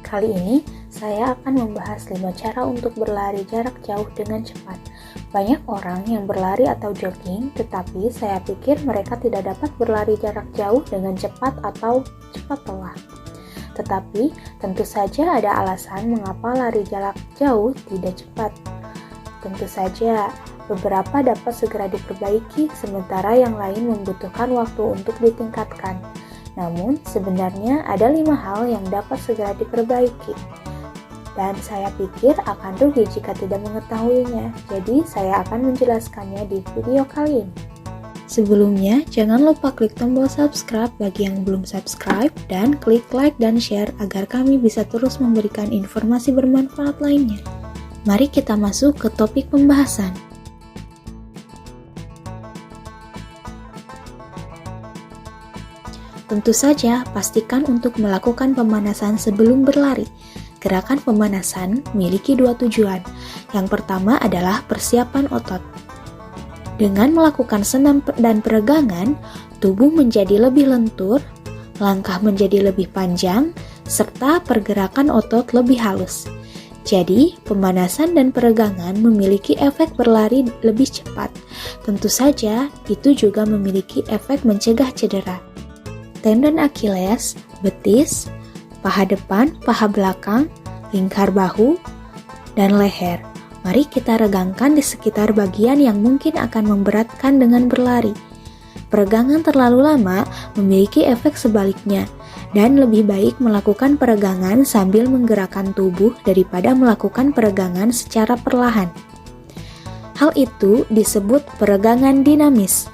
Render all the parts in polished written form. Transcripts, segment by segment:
Kali ini saya akan membahas 5 cara untuk berlari jarak jauh dengan cepat. Banyak orang yang berlari atau jogging, tetapi saya pikir mereka tidak dapat berlari jarak jauh dengan cepat atau cepat lelah. Tetapi tentu saja ada alasan mengapa lari jarak jauh tidak cepat. Tentu saja beberapa dapat segera diperbaiki, sementara yang lain membutuhkan waktu untuk ditingkatkan. Namun, sebenarnya ada 5 hal yang dapat segera diperbaiki. Dan saya pikir akan rugi jika tidak mengetahuinya. Jadi, saya akan menjelaskannya di video kali ini. Sebelumnya, jangan lupa klik tombol subscribe bagi yang belum subscribe dan klik like dan share agar kami bisa terus memberikan informasi bermanfaat lainnya. Mari kita masuk ke topik pembahasan. Tentu saja, pastikan untuk melakukan pemanasan sebelum berlari. Gerakan pemanasan memiliki 2 tujuan. Yang pertama adalah persiapan otot. Dengan melakukan senam dan peregangan, tubuh menjadi lebih lentur, langkah menjadi lebih panjang, serta pergerakan otot lebih halus. Jadi, pemanasan dan peregangan memiliki efek berlari lebih cepat. Tentu saja, itu juga memiliki efek mencegah cedera. Tendon Achilles, betis, paha depan, paha belakang, lingkar bahu, dan leher. Mari kita regangkan di sekitar bagian yang mungkin akan memberatkan dengan berlari. Peregangan terlalu lama memiliki efek sebaliknya, dan lebih baik melakukan peregangan sambil menggerakkan tubuh daripada melakukan peregangan secara perlahan. Hal itu disebut peregangan dinamis.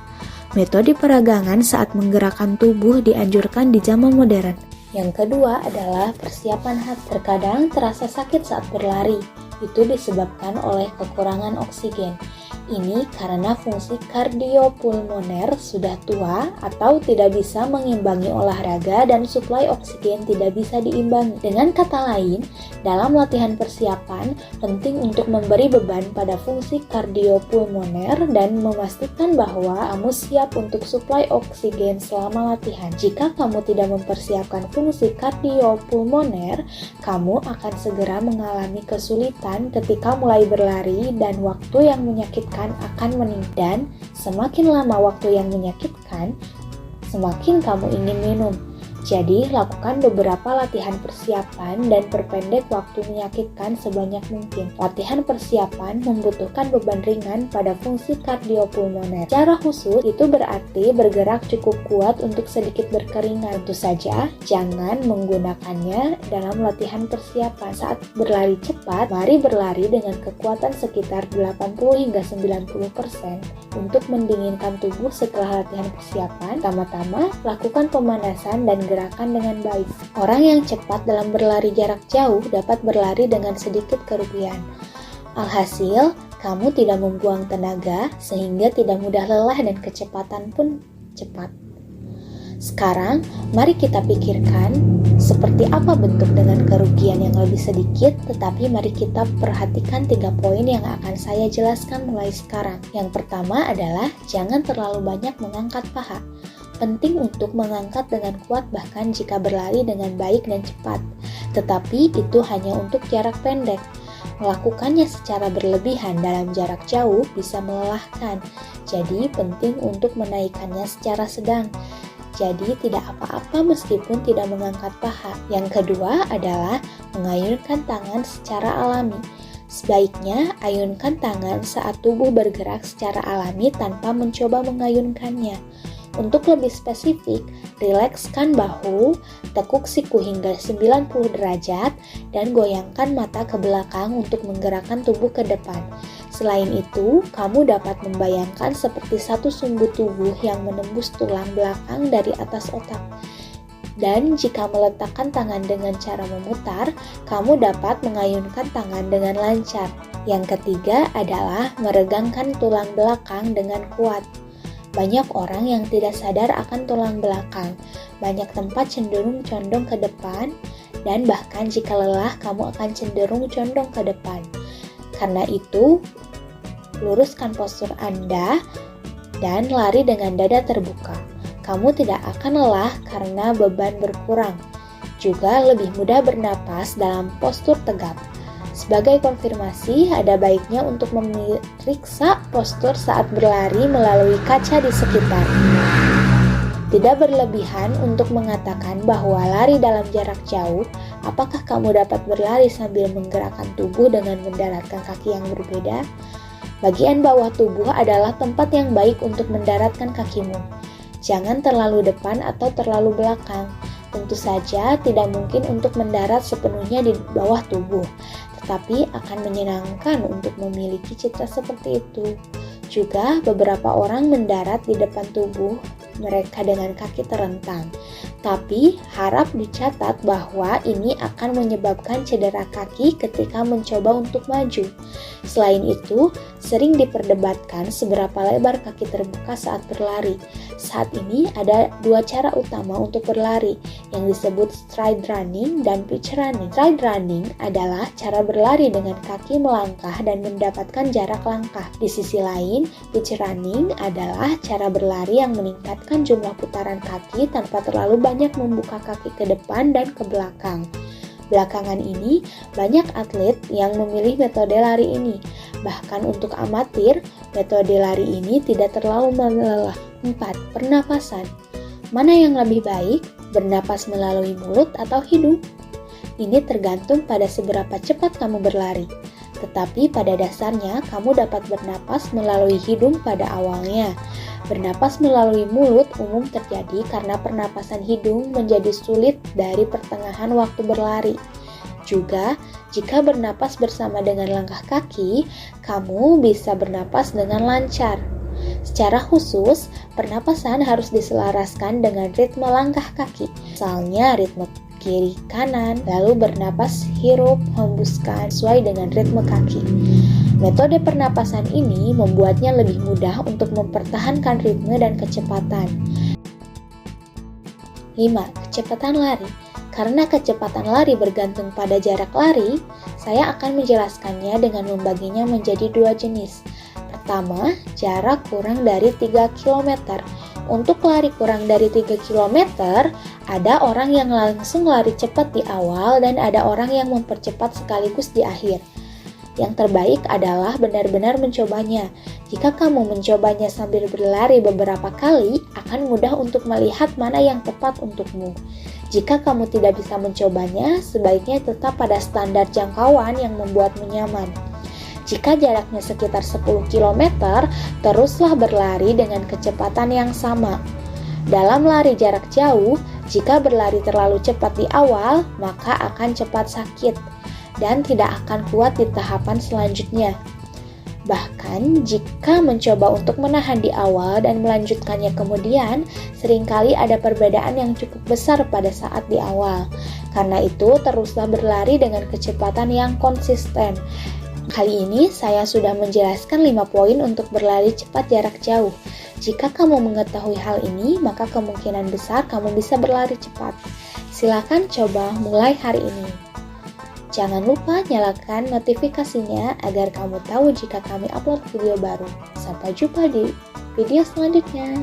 Metode peregangan saat menggerakkan tubuh dianjurkan di zaman modern. Yang kedua adalah persiapan hati. Terkadang terasa sakit saat berlari. Itu disebabkan oleh kekurangan oksigen. Ini karena fungsi kardiopulmoner sudah tua atau tidak bisa mengimbangi olahraga dan suplai oksigen tidak bisa diimbangi. Dengan kata lain, dalam latihan persiapan, penting untuk memberi beban pada fungsi kardiopulmoner dan memastikan bahwa kamu siap untuk suplai oksigen selama latihan. Jika kamu tidak mempersiapkan fungsi kardiopulmoner, kamu akan segera mengalami kesulitan ketika mulai berlari dan waktu yang menyakitkan akan meningkat. Dan semakin lama waktu yang menyakitkan, semakin kamu ingin minum. Jadi, lakukan beberapa latihan persiapan dan perpendek waktu menyakitkan sebanyak mungkin. Latihan persiapan membutuhkan beban ringan pada fungsi kardiopulmoner. Secara khusus, itu berarti bergerak cukup kuat untuk sedikit berkeringat. Tentu saja, jangan menggunakannya dalam latihan persiapan. Saat berlari cepat, mari berlari dengan kekuatan sekitar 80 hingga 90% untuk mendinginkan tubuh setelah latihan persiapan. Pertama-tama, lakukan pemanasan dan gerakan dengan baik. Orang yang cepat dalam berlari jarak jauh dapat berlari dengan sedikit kerugian. Alhasil, kamu tidak membuang tenaga sehingga tidak mudah lelah dan kecepatan pun cepat. Sekarang, mari kita pikirkan seperti apa bentuk dengan kerugian yang lebih sedikit, tetapi mari kita perhatikan 3 poin yang akan saya jelaskan mulai sekarang. Yang pertama adalah jangan terlalu banyak mengangkat paha. Penting untuk mengangkat dengan kuat bahkan jika berlari dengan baik dan cepat. Tetapi itu hanya untuk jarak pendek. Melakukannya secara berlebihan dalam jarak jauh bisa melelahkan. Jadi penting untuk menaikkannya secara sedang. Jadi tidak apa-apa meskipun tidak mengangkat paha. Yang kedua adalah mengayunkan tangan secara alami. Sebaiknya ayunkan tangan saat tubuh bergerak secara alami tanpa mencoba mengayunkannya. Untuk lebih spesifik, rilekskan bahu, tekuk siku hingga 90 derajat, dan goyangkan mata ke belakang untuk menggerakkan tubuh ke depan. Selain itu, kamu dapat membayangkan seperti satu sumbu tubuh yang menembus tulang belakang dari atas otak. Dan jika meletakkan tangan dengan cara memutar, kamu dapat mengayunkan tangan dengan lancar. Yang ketiga adalah meregangkan tulang belakang dengan kuat. Banyak orang yang tidak sadar akan tulang belakang. Banyak tempat cenderung condong ke depan, dan bahkan jika lelah, kamu akan cenderung condong ke depan. Karena itu, luruskan postur Anda dan lari dengan dada terbuka. Kamu tidak akan lelah karena beban berkurang. Juga lebih mudah bernapas dalam postur tegap. Sebagai konfirmasi, ada baiknya untuk memeriksa postur saat berlari melalui kaca di sekitar. Tidak berlebihan untuk mengatakan bahwa lari dalam jarak jauh. Apakah kamu dapat berlari sambil menggerakkan tubuh dengan mendaratkan kaki yang berbeda? Bagian bawah tubuh adalah tempat yang baik untuk mendaratkan kakimu. Jangan terlalu depan atau terlalu belakang. Tentu saja tidak mungkin untuk mendarat sepenuhnya di bawah tubuh, tetapi akan menyenangkan untuk memiliki citra seperti itu. Juga beberapa orang mendarat di depan tubuh mereka dengan kaki terentang. Tapi harap dicatat bahwa ini akan menyebabkan cedera kaki ketika mencoba untuk maju. Selain itu, sering diperdebatkan seberapa lebar kaki terbuka saat berlari. Saat ini ada dua cara utama untuk berlari yang disebut stride running dan pitch running. Stride running adalah cara berlari dengan kaki melangkah dan mendapatkan jarak langkah. Di sisi lain, pitch running adalah cara berlari yang meningkatkan jumlah putaran kaki tanpa terlalu banyak membuka kaki ke depan dan ke belakang. Belakangan ini, banyak atlet yang memilih metode lari ini. Bahkan untuk amatir, metode lari ini tidak terlalu melelahkan. 4. Pernapasan. Mana yang lebih baik? Bernapas melalui mulut atau hidung? Ini tergantung pada seberapa cepat kamu berlari. Tetapi pada dasarnya, kamu dapat bernapas melalui hidung pada awalnya. Bernapas melalui mulut umum terjadi karena pernapasan hidung menjadi sulit dari pertengahan waktu berlari. Juga, jika bernapas bersama dengan langkah kaki, kamu bisa bernapas dengan lancar. Secara khusus, pernapasan harus diselaraskan dengan ritme langkah kaki. Misalnya ritme kiri kanan, lalu bernapas hirup hembuskan sesuai dengan ritme kaki. Metode pernapasan ini membuatnya lebih mudah untuk mempertahankan ritme dan kecepatan. 5. Kecepatan lari. Karena kecepatan lari bergantung pada jarak lari, saya akan menjelaskannya dengan membaginya menjadi dua jenis. Pertama, jarak kurang dari 3 km. Untuk lari kurang dari 3 km, ada orang yang langsung lari cepat di awal dan ada orang yang mempercepat sekaligus di akhir. Yang terbaik adalah benar-benar mencobanya. Jika kamu mencobanya sambil berlari beberapa kali, akan mudah untuk melihat mana yang tepat untukmu. Jika kamu tidak bisa mencobanya, sebaiknya tetap pada standar jangkauan yang membuatmu nyaman. Jika jaraknya sekitar 10 km, teruslah berlari dengan kecepatan yang sama. Dalam lari jarak jauh, jika berlari terlalu cepat di awal, maka akan cepat sakit dan tidak akan kuat di tahapan selanjutnya. Bahkan, jika mencoba untuk menahan di awal dan melanjutkannya kemudian, seringkali ada perbedaan yang cukup besar pada saat di awal. Karena itu, teruslah berlari dengan kecepatan yang konsisten. Kali ini saya sudah menjelaskan 5 poin untuk berlari cepat jarak jauh. Jika kamu mengetahui hal ini, maka kemungkinan besar kamu bisa berlari cepat. Silakan coba mulai hari ini. Jangan lupa nyalakan notifikasinya agar kamu tahu jika kami upload video baru. Sampai jumpa di video selanjutnya.